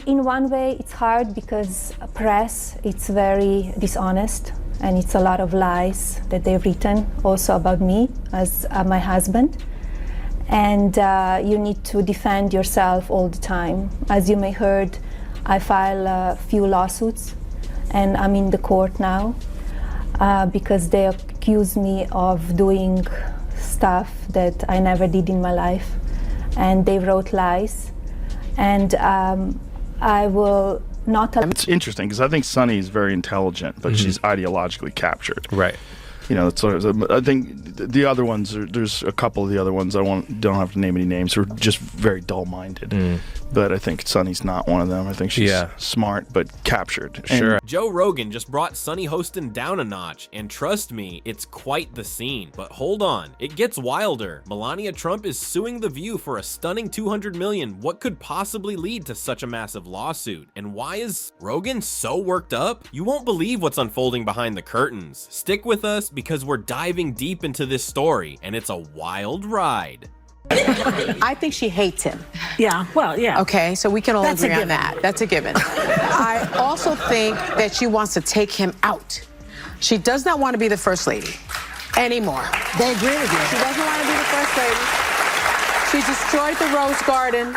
In one way, it's hard because press, it's very dishonest, and it's a lot of lies that they've written also about me as my husband. And you need to defend yourself all the time. As you may heard, I file a few lawsuits, and I'm in the court now because they accuse me of doing stuff that I never did in my life, and they wrote lies. And I will not. It's interesting because I think Sunny is very intelligent, but she's ideologically captured. Right. You know, it's sort of, I think the other ones, there's a couple of the other ones, don't have to name any names, who are just very dull-minded. But I think Sunny's not one of them. I think she's smart, but captured. Sure. Joe Rogan just brought Sunny Hostin down a notch, and trust me, it's quite the scene. But hold on, it gets wilder. Melania Trump is suing The View for a stunning $200 million. What could possibly lead to such a massive lawsuit? And why is Rogan so worked up? You won't believe what's unfolding behind the curtains. Stick with us because we're diving deep into this story, and it's a wild ride. I think she hates him. Yeah, well, yeah. Okay, so we can all agree on that. That's a given. I also think that she wants to take him out. She does not want to be the first lady anymore. They agree with you. She doesn't want to be the first lady. She destroyed the Rose Garden.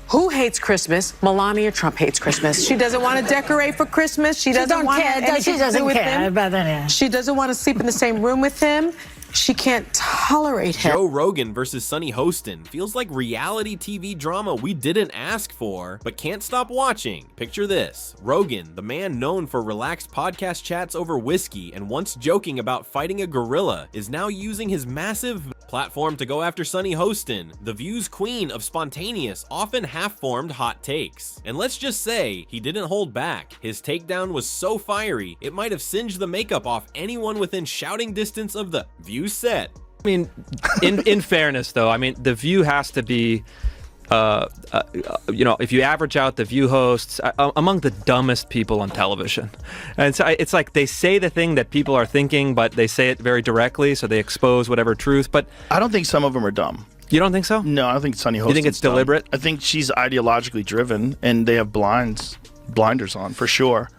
Who hates Christmas? Melania Trump hates Christmas. She doesn't want to decorate for Christmas. She doesn't want to have anything to do with him. She doesn't want to sleep in the same room with him. She can't tolerate him. Joe Rogan versus Sunny Hostin feels like reality TV drama we didn't ask for, but can't stop watching. Picture this. Rogan, the man known for relaxed podcast chats over whiskey and once joking about fighting a gorilla, is now using his massive platform to go after Sunny Hostin, The View's queen of spontaneous, often half-formed hot takes. And let's just say, he didn't hold back. His takedown was so fiery, it might have singed the makeup off anyone within shouting distance of The View set. I mean, in fairness, though, I mean, The View has to be, you know, if you average out The View hosts, among the dumbest people on television. And so it's like they say the thing that people are thinking, but they say it very directly, so they expose whatever truth. But I don't think some of them are dumb. You don't think so? No, I don't think Sunny Hostin. You think it's deliberate? I think she's ideologically driven, and they have blinders on, for sure.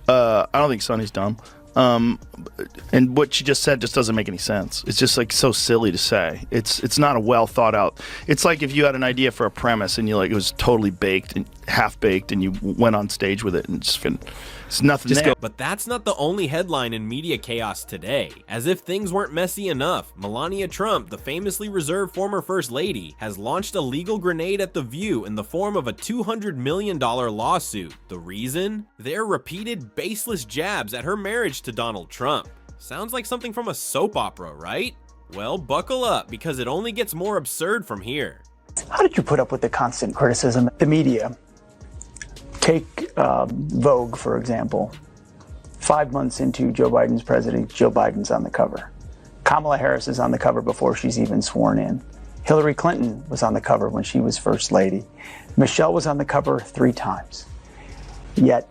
I don't think Sunny's dumb. And what she just said just doesn't make any sense. It's just like so silly to say. It's not a well thought out. It's like if you had an idea for a premise and it was totally baked and half baked, and you went on stage with it and it's nothing there. But that's not the only headline in media chaos today. As if things weren't messy enough, Melania Trump, the famously reserved former first lady, has launched a legal grenade at The View in the form of a $200 million lawsuit. The reason? Their repeated baseless jabs at her marriage to Donald Trump. Sounds like something from a soap opera, right? Well, buckle up, because it only gets more absurd from here. How did you put up with the constant criticism? The media. Take Vogue, for example. 5 months into Joe Biden's presidency, Joe Biden's on the cover. Kamala Harris is on the cover before she's even sworn in. Hillary Clinton was on the cover when she was first lady. Michelle was on the cover 3 times. Yet,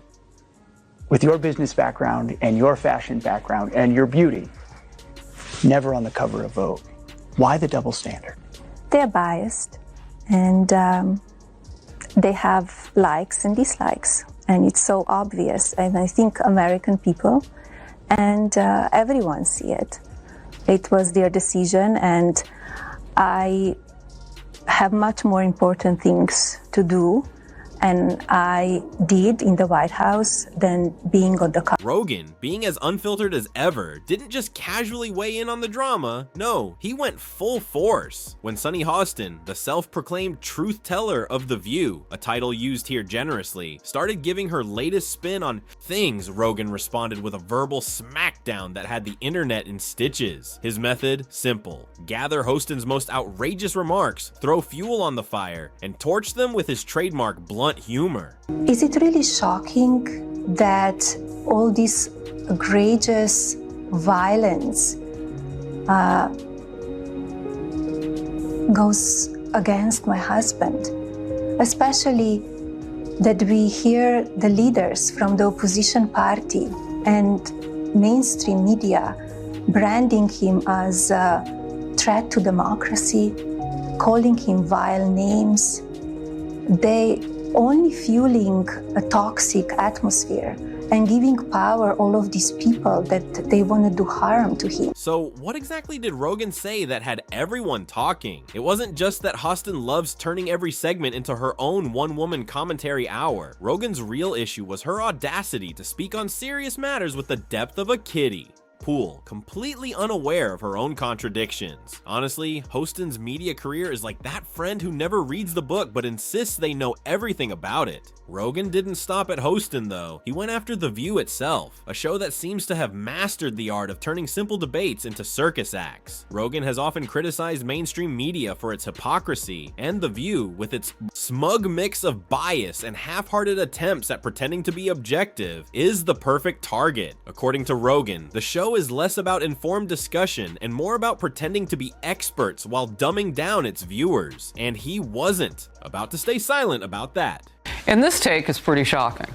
with your business background and your fashion background and your beauty, never on the cover of Vogue. Why the double standard? They're biased, and they have likes and dislikes, and it's so obvious. And I think American people and everyone see it. It was their decision, and I have much more important things to do, and I did in the White House than being on the cover. Rogan, being as unfiltered as ever, didn't just casually weigh in on the drama. No, he went full force. When Sunny Hostin, the self-proclaimed truth teller of The View, a title used here generously, started giving her latest spin on things, Rogan responded with a verbal smackdown that had the internet in stitches. His method? Simple. Gather Hostin's most outrageous remarks, throw fuel on the fire, and torch them with his trademark blunt humor. Is it really shocking that all this egregious violence goes against my husband? Especially that we hear the leaders from the opposition party and mainstream media branding him as a threat to democracy, calling him vile names. They only fueling a toxic atmosphere and giving power all of these people that they want to do harm to him. So what exactly did Rogan say that had everyone talking? It wasn't just that Hostin loves turning every segment into her own one-woman commentary hour. Rogan's real issue was her audacity to speak on serious matters with the depth of a kiddie. Poole, completely unaware of her own contradictions. Honestly, Hostin's media career is like that friend who never reads the book but insists they know everything about it. Rogan didn't stop at Hostin though. He went after The View itself, a show that seems to have mastered the art of turning simple debates into circus acts. Rogan has often criticized mainstream media for its hypocrisy, and The View, with its smug mix of bias and half-hearted attempts at pretending to be objective, is the perfect target. According to Rogan, the show is less about informed discussion and more about pretending to be experts while dumbing down its viewers. And he wasn't about to stay silent about that. And this take is pretty shocking.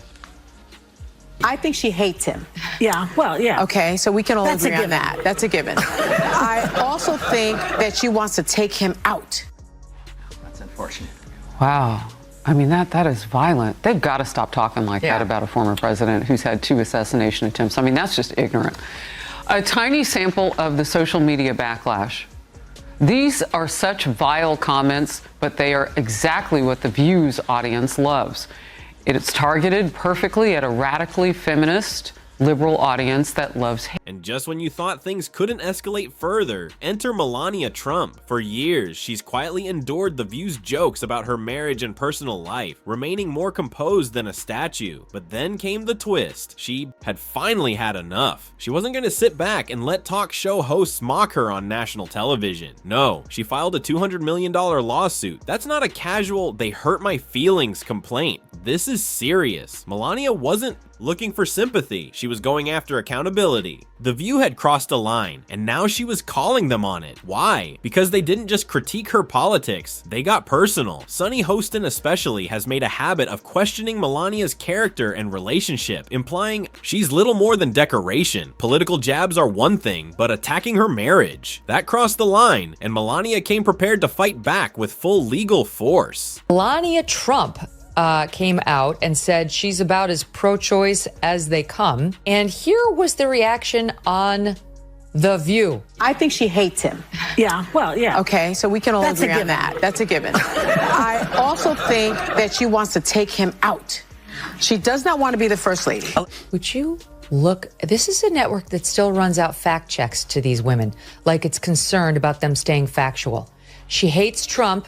I think she hates him. Yeah, well, yeah. Okay, so we can all That's a agree on given. that. That's a given. I also think that she wants to take him out. That's unfortunate. Wow. I mean, that is violent. They've got to stop talking like that about a former president who's had 2 assassination attempts. I mean, that's just ignorant. A tiny sample of the social media backlash. These are such vile comments, but they are exactly what The View's audience loves. It is targeted perfectly at a radically feminist, liberal audience that loves hate. And just when you thought things couldn't escalate further, enter Melania Trump. For years, she's quietly endured The View's jokes about her marriage and personal life, remaining more composed than a statue. But then came the twist. She had finally had enough. She wasn't going to sit back and let talk show hosts mock her on national television. No, she filed a $200 million lawsuit. That's not a casual, they hurt my feelings complaint. This is serious. Melania wasn't looking for sympathy. She was going after accountability. The View had crossed a line, and now she was calling them on it. Why? Because they didn't just critique her politics, they got personal. Sunny Hostin especially has made a habit of questioning Melania's character and relationship, implying she's little more than decoration. Political jabs are one thing, but attacking her marriage, that crossed the line, and Melania came prepared to fight back with full legal force. Melania Trump came out and said she's about as pro-choice as they come. And here was the reaction on The View. I think she hates him. Yeah, well, yeah. Okay, so we can all That's a agree on given. that. That's a given. I also think that she wants to take him out. She does not want to be the first lady. Would you look? This is a network that still runs out fact checks to these women, like it's concerned about them staying factual. She hates Trump.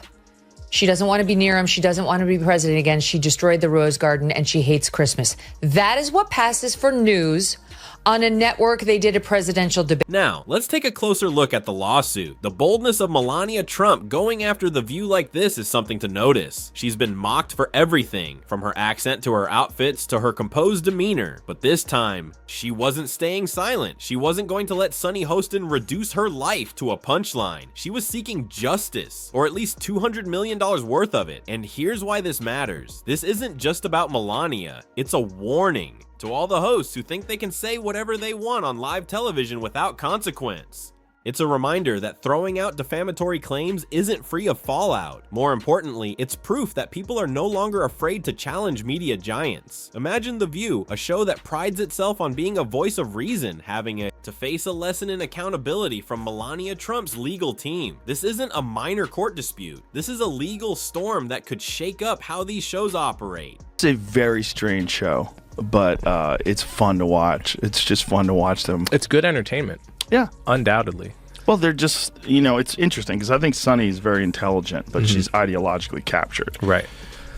She doesn't want to be near him. She doesn't want to be president again. She destroyed the Rose Garden and she hates Christmas. That is what passes for news on a network. They did a presidential debate. Now, let's take a closer look at the lawsuit. The boldness of Melania Trump going after The View like this is something to notice. She's been mocked for everything, from her accent to her outfits to her composed demeanor. But this time, she wasn't staying silent. She wasn't going to let Sunny Hostin reduce her life to a punchline. She was seeking justice, or at least $200 million worth of it. And here's why this matters. This isn't just about Melania. It's a warning to all the hosts who think they can say whatever they want on live television without consequence. It's a reminder that throwing out defamatory claims isn't free of fallout. More importantly, it's proof that people are no longer afraid to challenge media giants. Imagine The View, a show that prides itself on being a voice of reason, having to face a lesson in accountability from Melania Trump's legal team. This isn't a minor court dispute. This is a legal storm that could shake up how these shows operate. It's a very strange show, but it's fun to watch. It's just fun to watch them. It's good entertainment. Yeah. Undoubtedly. Well, they're just, it's interesting because I think Sunny is very intelligent, but she's ideologically captured. Right.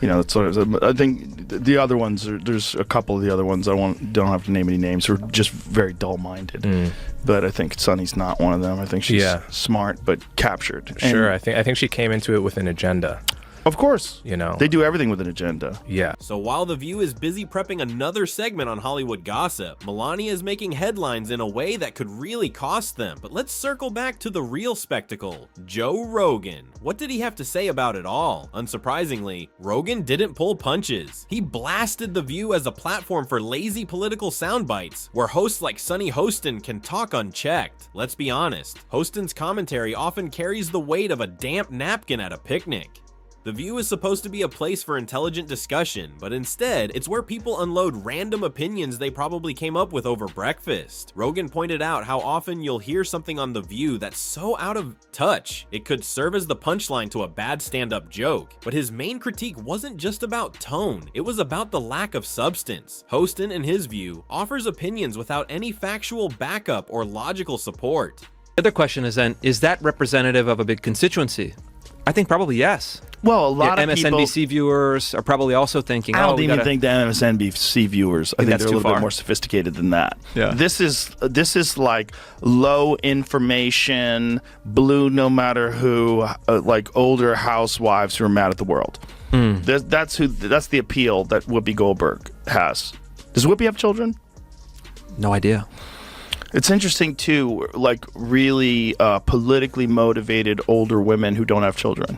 That's what I think. The other ones, there's a couple of the other ones, don't have to name any names, who are just very dull-minded. But I think Sunny's not one of them. I think she's smart but captured. Sure. I think she came into it with an agenda. Of course. They do everything with an agenda. Yeah. So while The View is busy prepping another segment on Hollywood gossip, Melania is making headlines in a way that could really cost them. But let's circle back to the real spectacle, Joe Rogan. What did he have to say about it all? Unsurprisingly, Rogan didn't pull punches. He blasted The View as a platform for lazy political sound bites, where hosts like Sunny Hostin can talk unchecked. Let's be honest, Hostin's commentary often carries the weight of a damp napkin at a picnic. The View is supposed to be a place for intelligent discussion, but instead, it's where people unload random opinions they probably came up with over breakfast. Rogan pointed out how often you'll hear something on The View that's so out of touch, it could serve as the punchline to a bad stand-up joke. But his main critique wasn't just about tone, it was about the lack of substance. Hostin, in his view, offers opinions without any factual backup or logical support. The other question is then, is that representative of a big constituency? I think probably yes. Well, a lot of MSNBC people, viewers are probably also thinking, I don't even think the MSNBC viewers. I think that's they're a too little bit far. more sophisticated than that. Yeah. This is like low information, blue no matter who, like older housewives who are mad at the world. That's the appeal that Whoopi Goldberg has. Does Whoopi have children? No idea. It's interesting too, like really politically motivated older women who don't have children.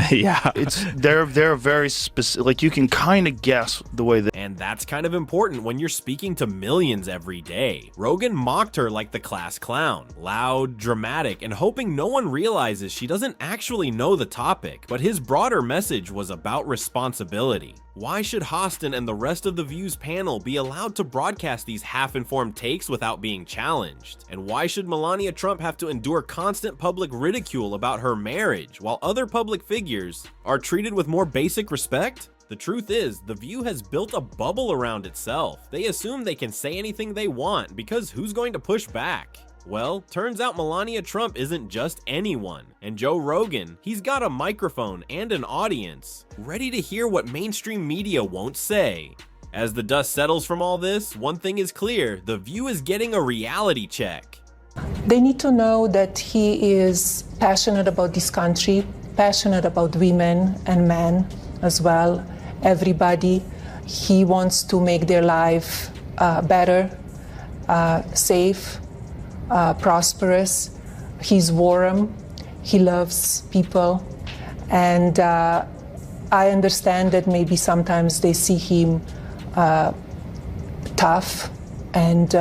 Yeah. They're very specific. Like you can kind of guess the way that. And that's kind of important when you're speaking to millions every day. Rogan mocked her like the class clown, loud, dramatic, and hoping no one realizes she doesn't actually know the topic. But his broader message was about responsibility. Why should Hostin and the rest of the View's panel be allowed to broadcast these half-informed takes without being challenged? And why should Melania Trump have to endure constant public ridicule about her marriage, while other public figures are treated with more basic respect? The truth is, The View has built a bubble around itself. They assume they can say anything they want, because who's going to push back? Well, turns out Melania Trump isn't just anyone. And Joe Rogan, he's got a microphone and an audience, ready to hear what mainstream media won't say. As the dust settles from all this, one thing is clear, The View is getting a reality check. They need to know that he is passionate about this country, passionate about women and men as well, everybody. He wants to make their life better, safe, prosperous. He's warm, he loves people, and I understand that maybe sometimes they see him tough, and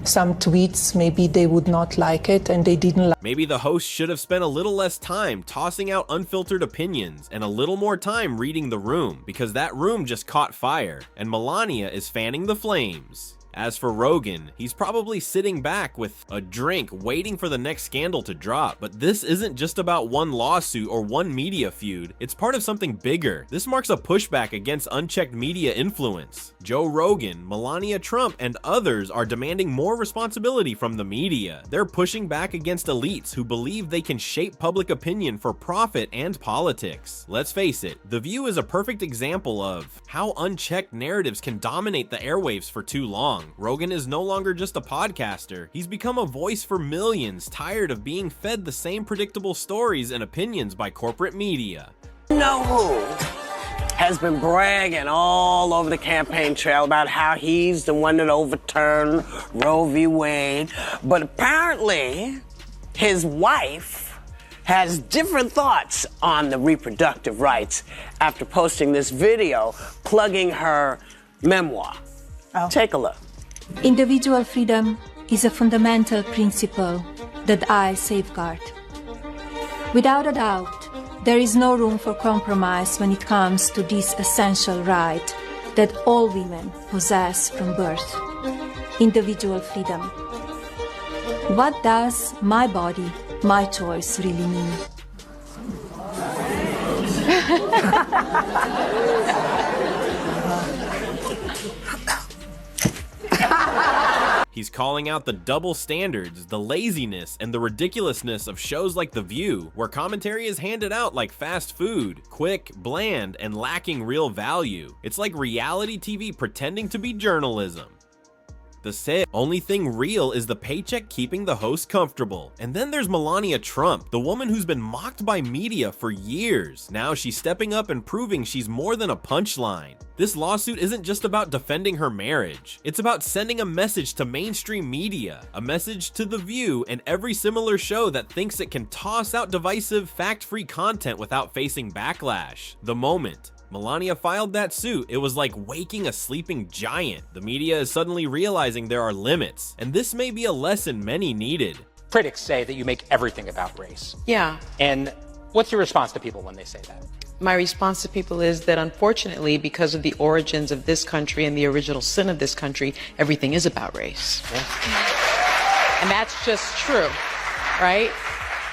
some tweets, maybe they would not like it, and they didn't like. Maybe the host should have spent a little less time tossing out unfiltered opinions and a little more time reading the room, because that room just caught fire, and Melania is fanning the flames. As for Rogan, he's probably sitting back with a drink waiting for the next scandal to drop, but this isn't just about one lawsuit or one media feud, it's part of something bigger. This marks a pushback against unchecked media influence. Joe Rogan, Melania Trump, and others are demanding more responsibility from the media. They're pushing back against elites who believe they can shape public opinion for profit and politics. Let's face it, The View is a perfect example of how unchecked narratives can dominate the airwaves for too long. Rogan is no longer just a podcaster, he's become a voice for millions tired of being fed the same predictable stories and opinions by corporate media. You know who has been bragging all over the campaign trail about how he's the one that overturned Roe v. Wade, but apparently his wife has different thoughts on the reproductive rights after posting this video plugging her memoir. Take a look. Individual freedom is a fundamental principle that I safeguard. Without a doubt, there is no room for compromise when it comes to this essential right that all women possess from birth: individual freedom. What does my body, my choice really mean? He's calling out the double standards, the laziness, and the ridiculousness of shows like The View, where commentary is handed out like fast food, quick, bland, and lacking real value. It's like reality TV pretending to be journalism. The only thing real is the paycheck keeping the host comfortable. And then there's Melania Trump, the woman who's been mocked by media for years. Now she's stepping up and proving she's more than a punchline. This lawsuit isn't just about defending her marriage. It's about sending a message to mainstream media, a message to The View and every similar show that thinks it can toss out divisive, fact-free content without facing backlash. The moment Melania filed that suit, it was like waking a sleeping giant. The media is suddenly realizing there are limits, and this may be a lesson many needed. Critics say that you make everything about race. Yeah. And What's your response to people when they say that? My response to people is that unfortunately, because of the origins of this country and the original sin of this country, everything is about race. And that's just true, right?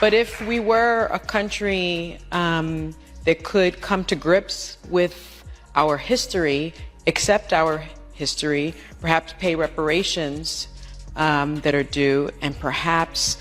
But if we were a country that could come to grips with our history, accept our history, perhaps pay reparations that are due, and perhaps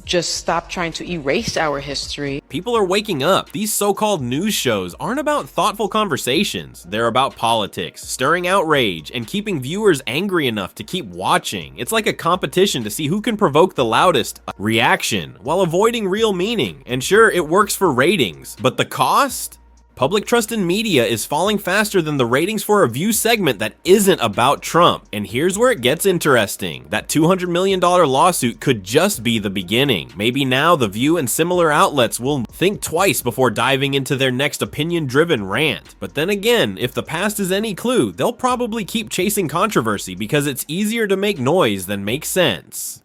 just stop trying to erase our history. People are waking up. These so-called news shows aren't about thoughtful conversations. They're about politics, stirring outrage, and keeping viewers angry enough to keep watching. It's like a competition to see who can provoke the loudest reaction while avoiding real meaning. And sure, it works for ratings, but the cost? Public trust in media is falling faster than the ratings for a View segment that isn't about Trump. And here's where it gets interesting. That $200 million lawsuit could just be the beginning. Maybe now the View and similar outlets will think twice before diving into their next opinion-driven rant. But then again, if the past is any clue, they'll probably keep chasing controversy because it's easier to make noise than make sense.